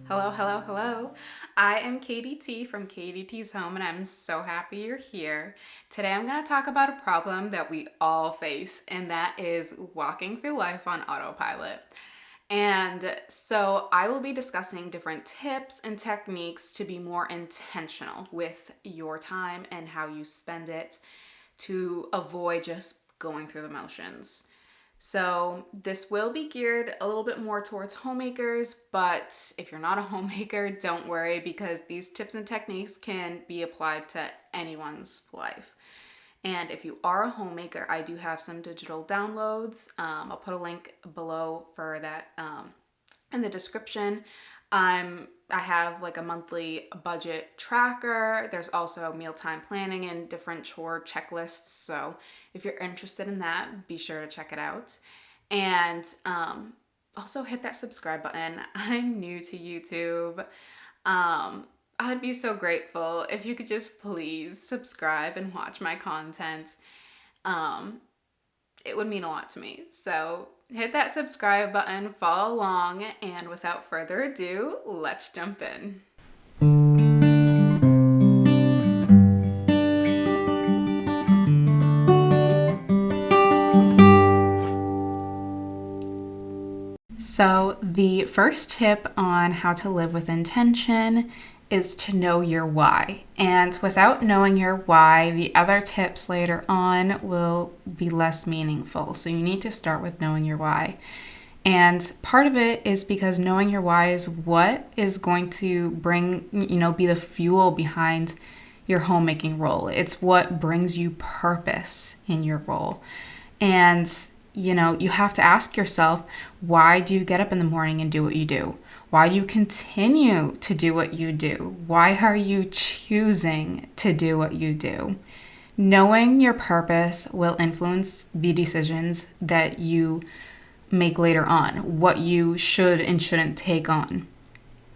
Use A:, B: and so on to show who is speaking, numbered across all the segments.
A: Hello, hello, hello. I am Katie T from Katie T's Home, and I'm so happy you're here. Today I'm going to talk about a problem that we all face, and that is walking through life on autopilot. And so I will be discussing different tips and techniques to be more intentional with your time and how you spend it to avoid just going through the motions. So this will be geared a little bit more towards homemakers, but if you're not a homemaker, don't worry because these tips and techniques can be applied to anyone's life. And if you are a homemaker, I do have some digital downloads. I'll put a link below for that in the description. I have like a monthly budget tracker. There's also mealtime planning and different chore checklists. So if you're interested in that, be sure to check it out. And also hit that subscribe button. I'm new to YouTube. I'd be so grateful if you could just please subscribe and watch my content. It would mean a lot to me. So hit that subscribe button, follow along, and without further ado, let's jump in. So the first tip on how to live with intention is to know your why. And without knowing your why, the other tips later on will be less meaningful. So you need to start with knowing your why. And part of it is because knowing your why is what is going to be the fuel behind your homemaking role. It's what brings you purpose in your role. And you have to ask yourself, why do you get up in the morning and do what you do? Why do you continue to do what you do? Why are you choosing to do what you do? Knowing your purpose will influence the decisions that you make later on, what you should and shouldn't take on.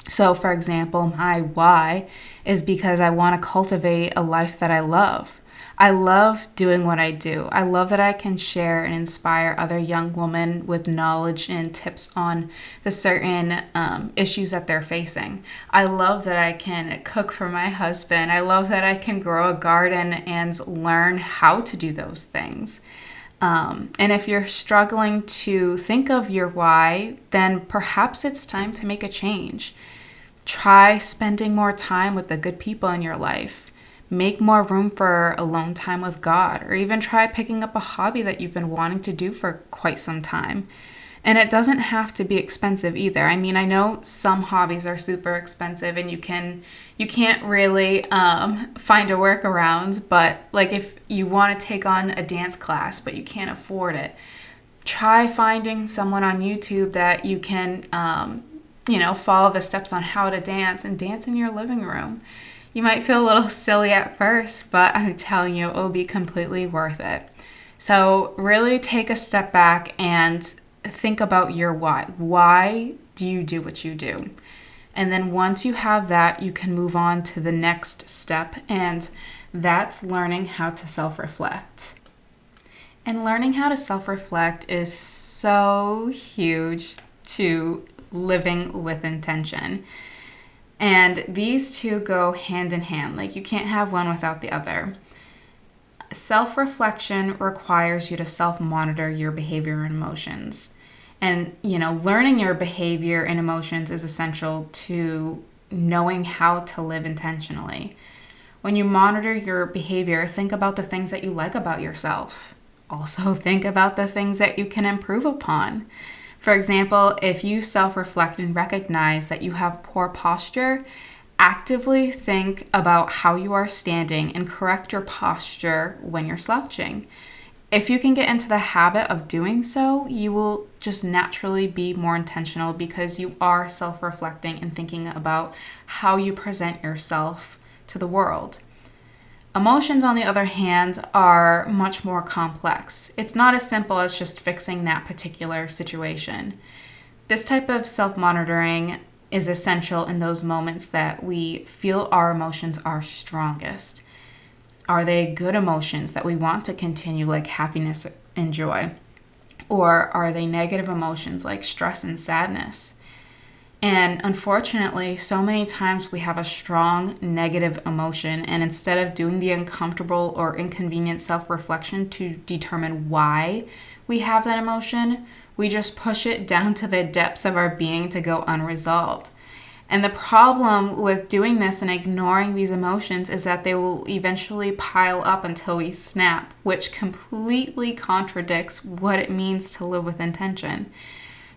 A: So, for example, my why is because I want to cultivate a life that I love. I love doing what I do. I love that I can share and inspire other young women with knowledge and tips on the certain issues that they're facing. I love that I can cook for my husband. I love that I can grow a garden and learn how to do those things. And if you're struggling to think of your why, then perhaps it's time to make a change. Try spending more time with the good people in your life. Make more room for alone time with God, or even try picking up a hobby that you've been wanting to do for quite some time. And it doesn't have to be expensive either. I mean, I know some hobbies are super expensive and you can't really find a workaround, but like if you want to take on a dance class but you can't afford it, try finding someone on YouTube that you can follow the steps on how to dance and dance in your living room. You might feel a little silly at first, but I'm telling you, it will be completely worth it. So really take a step back and think about your why. Why do you do what you do? And then once you have that, you can move on to the next step, and that's learning how to self-reflect. And learning how to self-reflect is so huge to living with intention. And these two go hand in hand. Like you can't have one without the other. Self-reflection requires you to self-monitor your behavior and emotions. And, learning your behavior and emotions is essential to knowing how to live intentionally. When you monitor your behavior, think about the things that you like about yourself. Also, think about the things that you can improve upon. For example, if you self-reflect and recognize that you have poor posture, actively think about how you are standing and correct your posture when you're slouching. If you can get into the habit of doing so, you will just naturally be more intentional because you are self-reflecting and thinking about how you present yourself to the world. Emotions, on the other hand, are much more complex. It's not as simple as just fixing that particular situation. This type of self-monitoring is essential in those moments that we feel our emotions are strongest. Are they good emotions that we want to continue, like happiness and joy? Or are they negative emotions like stress and sadness? And unfortunately, so many times we have a strong negative emotion, and instead of doing the uncomfortable or inconvenient self reflection to determine why we have that emotion, we just push it down to the depths of our being to go unresolved. And the problem with doing this and ignoring these emotions is that they will eventually pile up until we snap, which completely contradicts what it means to live with intention.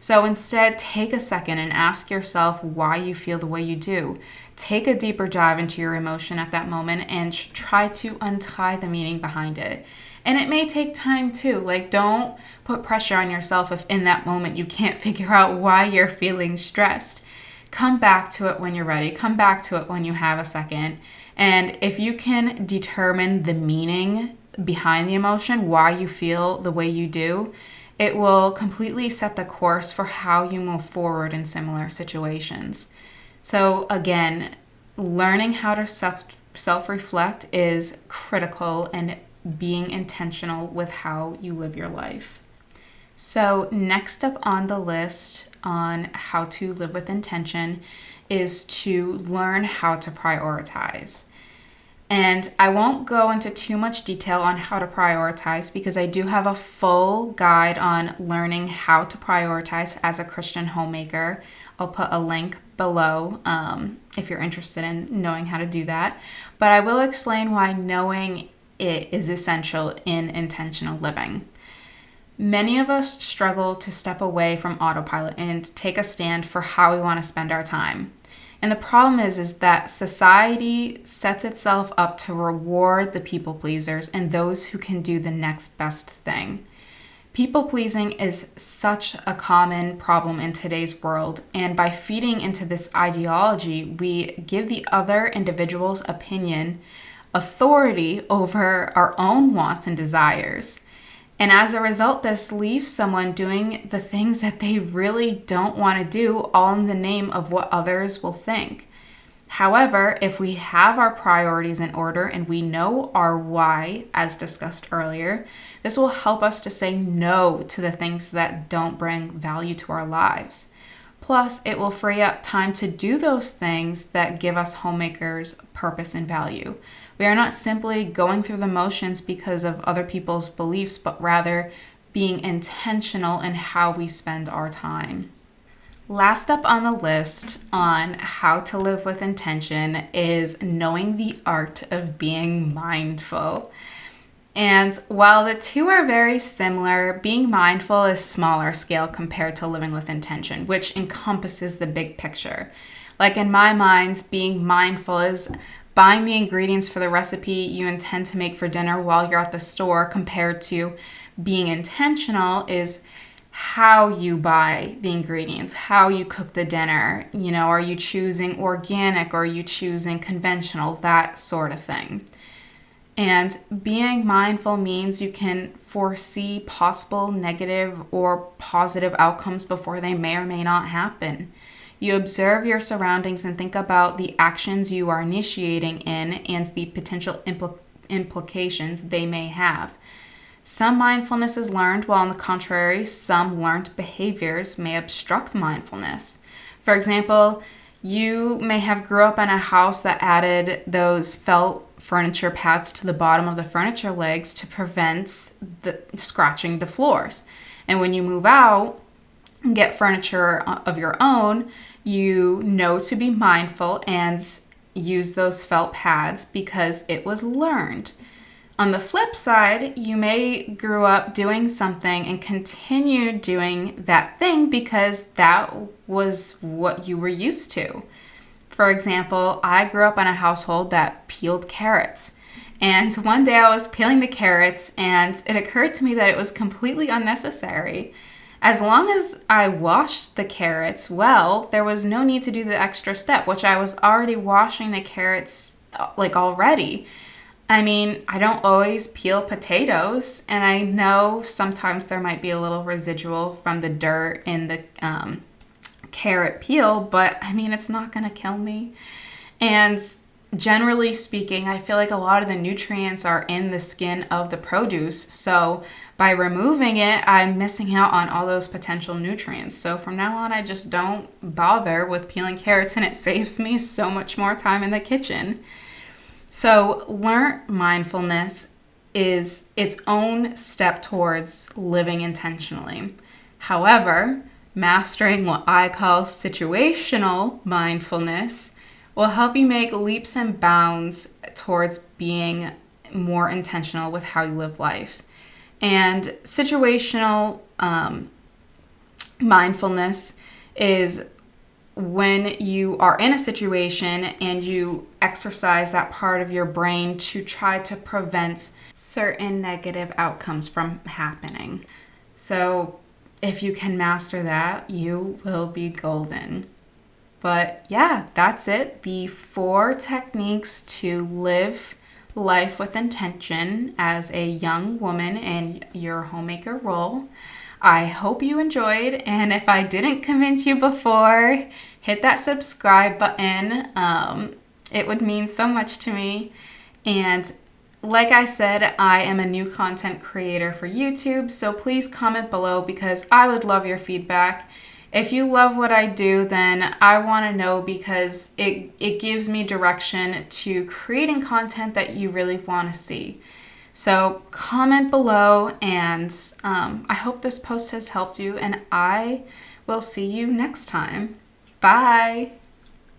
A: So instead, take a second and ask yourself why you feel the way you do. Take a deeper dive into your emotion at that moment and try to untie the meaning behind it. And it may take time too. Like, don't put pressure on yourself if in that moment you can't figure out why you're feeling stressed. Come back to it when you're ready. Come back to it when you have a second. And if you can determine the meaning behind the emotion, why you feel the way you do, it will completely set the course for how you move forward in similar situations. So again, learning how to self-reflect is critical, and being intentional with how you live your life. So next up on the list on how to live with intention is to learn how to prioritize. And I won't go into too much detail on how to prioritize because I do have a full guide on learning how to prioritize as a Christian homemaker. I'll put a link below if you're interested in knowing how to do that. But I will explain why knowing it is essential in intentional living. Many of us struggle to step away from autopilot and take a stand for how we want to spend our time. And the problem is that society sets itself up to reward the people pleasers and those who can do the next best thing. People pleasing is such a common problem in today's world, and by feeding into this ideology, we give the other individual's opinion authority over our own wants and desires. And as a result, this leaves someone doing the things that they really don't want to do, all in the name of what others will think. However, if we have our priorities in order and we know our why, as discussed earlier, this will help us to say no to the things that don't bring value to our lives. Plus, it will free up time to do those things that give us homemakers purpose and value. We are not simply going through the motions because of other people's beliefs, but rather being intentional in how we spend our time. Last up on the list on how to live with intention is knowing the art of being mindful. And while the two are very similar, being mindful is smaller scale compared to living with intention, which encompasses the big picture. Like in my mind, being mindful is buying the ingredients for the recipe you intend to make for dinner while you're at the store, compared to being intentional is how you buy the ingredients, how you cook the dinner. You know, are you choosing organic or are you choosing conventional, that sort of thing. And being mindful means you can foresee possible negative or positive outcomes before they may or may not happen. You observe your surroundings and think about the actions you are initiating in and the potential implications they may have. Some mindfulness is learned, while on the contrary, some learned behaviors may obstruct mindfulness. For example, you may have grew up in a house that added those felt furniture pads to the bottom of the furniture legs to prevent the scratching the floors. And when you move out and get furniture of your own, you know to be mindful and use those felt pads because it was learned. On the flip side, you may grew up doing something and continue doing that thing because that was what you were used to. For example, I grew up in a household that peeled carrots. And one day I was peeling the carrots and it occurred to me that it was completely unnecessary. As long as I washed the carrots well, there was no need to do the extra step, which I was already washing the carrots already. I mean, I don't always peel potatoes, and I know sometimes there might be a little residual from the dirt in the carrot peel, but I mean, it's not going to kill me. And generally speaking, I feel like a lot of the nutrients are in the skin of the produce. So by removing it, I'm missing out on all those potential nutrients. So from now on, I just don't bother with peeling carrots, and it saves me so much more time in the kitchen. So learn mindfulness is its own step towards living intentionally. However, mastering what I call situational mindfulness will help you make leaps and bounds towards being more intentional with how you live life. And situational mindfulness is when you are in a situation and you exercise that part of your brain to try to prevent certain negative outcomes from happening. So if you can master that, you will be golden. But yeah, that's it. The 4 techniques to live life with intention as a young woman in your homemaker role. I hope you enjoyed, and if I didn't convince you before, hit that subscribe button. It would mean so much to me. And like I said, I am a new content creator for YouTube, so please comment below because I would love your feedback. If you love what I do, then I want to know because it gives me direction to creating content that you really want to see. So comment below, and I hope this post has helped you, and I will see you next time. Bye!